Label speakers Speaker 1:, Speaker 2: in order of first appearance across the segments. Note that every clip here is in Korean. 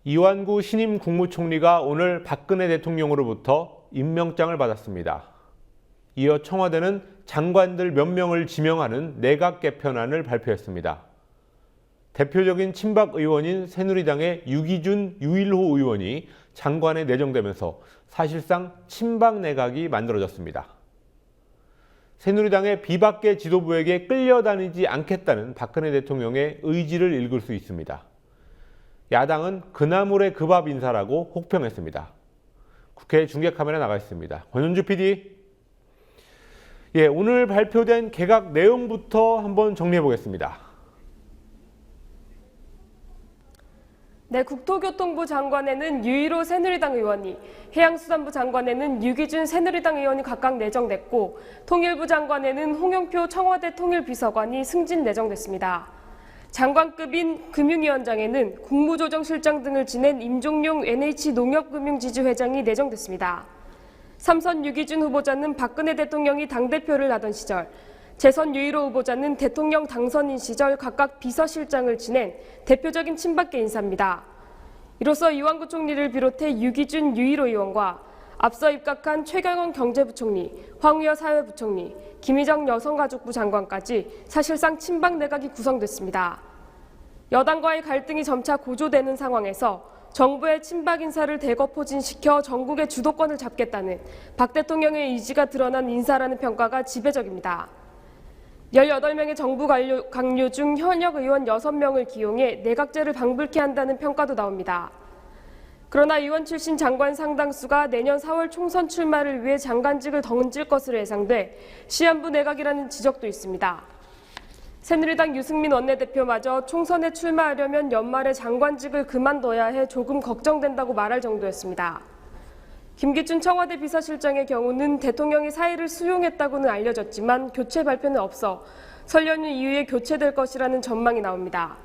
Speaker 1: 이완구 신임 국무총리가 오늘 박근혜 대통령으로부터 임명장을 받았습니다. 이어 청와대는 장관들 몇 명을 지명하는 내각 개편안을 발표했습니다. 대표적인 친박 의원인 새누리당의 유기준, 유일호 의원이 장관에 내정되면서 사실상 친박 내각이 만들어졌습니다. 새누리당의 비박계 지도부에게 끌려다니지 않겠다는 박근혜 대통령의 의지를 읽을 수 있습니다. 야당은 그나물의 그 밥 인사라고 혹평했습니다. 국회 중계 카메라 나가 있습니다. 권현주 PD. 오늘 발표된 개각 내용부터 한번 정리해 보겠습니다.
Speaker 2: 네, 국토교통부 장관에는 유일호 새누리당 의원이, 해양수산부 장관에는 유기준 새누리당 의원이 각각 내정됐고, 통일부 장관에는 홍영표 청와대 통일비서관이 승진 내정됐습니다. 장관급인 금융위원장에는 국무조정실장 등을 지낸 임종용 NH농협금융지주회장이 내정됐습니다. 삼선 유기준 후보자는 박근혜 대통령이 당대표를 하던 시절, 재선 유일호 후보자는 대통령 당선인 시절 각각 비서실장을 지낸 대표적인 친박계 인사입니다. 이로써 이완구 총리를 비롯해 유기준, 유일호 의원과 앞서 입각한 최경원 경제부총리, 황우여 사회부총리, 김희정 여성가족부 장관까지 사실상 친박 내각이 구성됐습니다. 여당과의 갈등이 점차 고조되는 상황에서 정부의 친박 인사를 대거 포진시켜 전국의 주도권을 잡겠다는 박 대통령의 의지가 드러난 인사라는 평가가 지배적입니다. 18명의 정부 강요 중 현역 의원 6명을 기용해 내각제를 방불케 한다는 평가도 나옵니다. 그러나 의원 출신 장관 상당수가 내년 4월 총선 출마를 위해 장관직을 던질 것으로 예상돼 시한부 내각이라는 지적도 있습니다. 새누리당 유승민 원내대표마저 총선에 출마하려면 연말에 장관직을 그만둬야 해 조금 걱정된다고 말할 정도였습니다. 김기춘 청와대 비서실장의 경우는 대통령이 사의를 수용했다고는 알려졌지만 교체 발표는 없어 설 연휴 이후에 교체될 것이라는 전망이 나옵니다.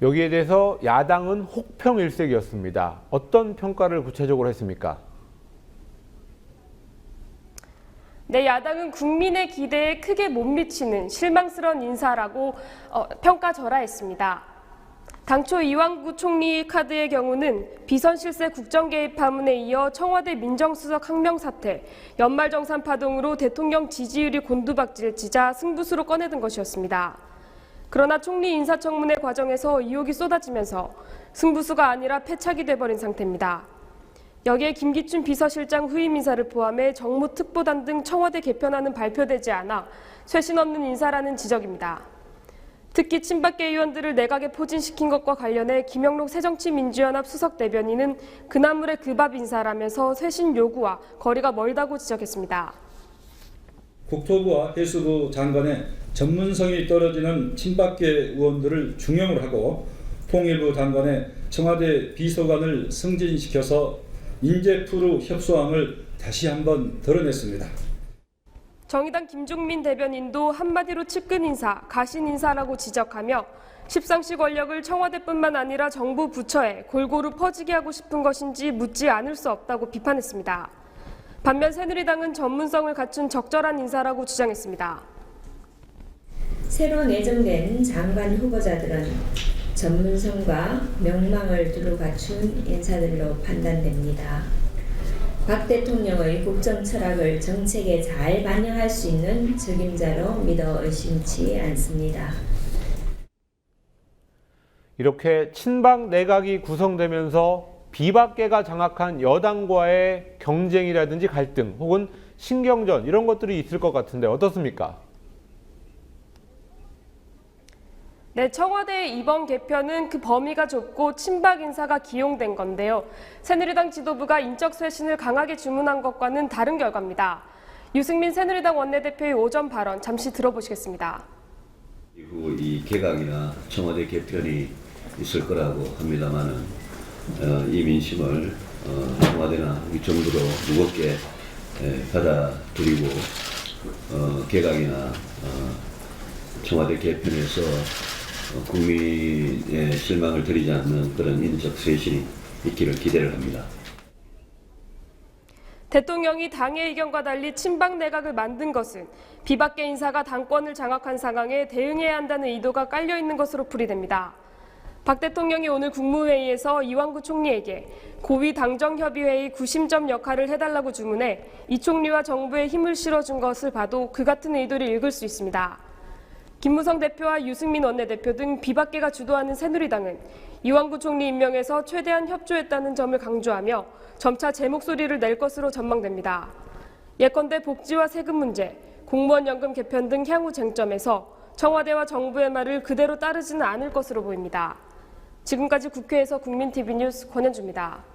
Speaker 1: 여기에 대해서 야당은 혹평일색이었습니다. 어떤 평가를 구체적으로 했습니까?
Speaker 2: 네, 야당은 국민의 기대에 크게 못 미치는 실망스러운 인사라고 평가절하했습니다. 당초 이완구 총리 카드의 경우는 비선 실세 국정 개입 파문에 이어 청와대 민정수석 항명 사태, 연말정산 파동으로 대통령 지지율이 곤두박질치자 승부수로 꺼내든 것이었습니다. 그러나 총리 인사청문회 과정에서 의혹이 쏟아지면서 승부수가 아니라 패착이 돼버린 상태입니다. 여기에 김기춘 비서실장 후임 인사를 포함해 정무특보단 등 청와대 개편안은 발표되지 않아 쇄신 없는 인사라는 지적입니다. 특히 친박계 의원들을 내각에 포진시킨 것과 관련해 김영록 새정치민주연합 수석 대변인은 그나물의 그 밥 인사라면서 쇄신 요구와 거리가 멀다고 지적했습니다.
Speaker 3: 국토부와 해수부 장관의 전문성이 떨어지는 친박계 의원들을 중용을 하고 통일부 장관의 청와대 비서관을 승진시켜서 인재풀로 협소함을 다시 한번 드러냈습니다.
Speaker 2: 정의당 김종민 대변인도 한마디로 측근 인사, 가신 인사라고 지적하며 십상시 권력을 청와대뿐만 아니라 정부 부처에 골고루 퍼지게 하고 싶은 것인지 묻지 않을 수 없다고 비판했습니다. 반면 새누리당은 전문성을 갖춘 적절한 인사라고 주장했습니다.
Speaker 4: 새로 내정된 장관 후보자들은 전문성과 명망을 두루 갖춘 인사들로 판단됩니다. 박 대통령의 국정 철학을 정책에 잘 반영할 수 있는 적임자로 믿어 의심치 않습니다.
Speaker 1: 이렇게 친박 내각이 구성되면서 비박계가 장악한 여당과의 경쟁이라든지 갈등 혹은 신경전 이런 것들이 있을 것 같은데 어떻습니까?
Speaker 2: 네, 청와대의 이번 개편은 그 범위가 좁고 친박 인사가 기용된 건데요. 새누리당 지도부가 인적 쇄신을 강하게 주문한 것과는 다른 결과입니다. 유승민 새누리당 원내대표의 오전 발언 잠시 들어보시겠습니다.
Speaker 5: 이후 이 개각이나 청와대 개편이 있을 거라고 합니다만은 이 민심을 청와대나 우리 정부도 무겁게 받아들이고 개각이나 청와대 개편에서 국민의 실망을 드리지 않는 그런 인적 쇄신이 있기를 기대를 합니다.
Speaker 2: 대통령이 당의 의견과 달리 친박 내각을 만든 것은 비박계 인사가 당권을 장악한 상황에 대응해야 한다는 의도가 깔려 있는 것으로 풀이됩니다. 박 대통령이 오늘 국무회의에서 이완구 총리에게 고위 당정협의회의 구심점 역할을 해달라고 주문해 이 총리와 정부에 힘을 실어준 것을 봐도 그 같은 의도를 읽을 수 있습니다. 김무성 대표와 유승민 원내대표 등 비박계가 주도하는 새누리당은 이완구 총리 임명에서 최대한 협조했다는 점을 강조하며 점차 제 목소리를 낼 것으로 전망됩니다. 예컨대 복지와 세금 문제, 공무원 연금 개편 등 향후 쟁점에서 청와대와 정부의 말을 그대로 따르지는 않을 것으로 보입니다. 지금까지 국회에서 국민TV 뉴스 권현주입니다.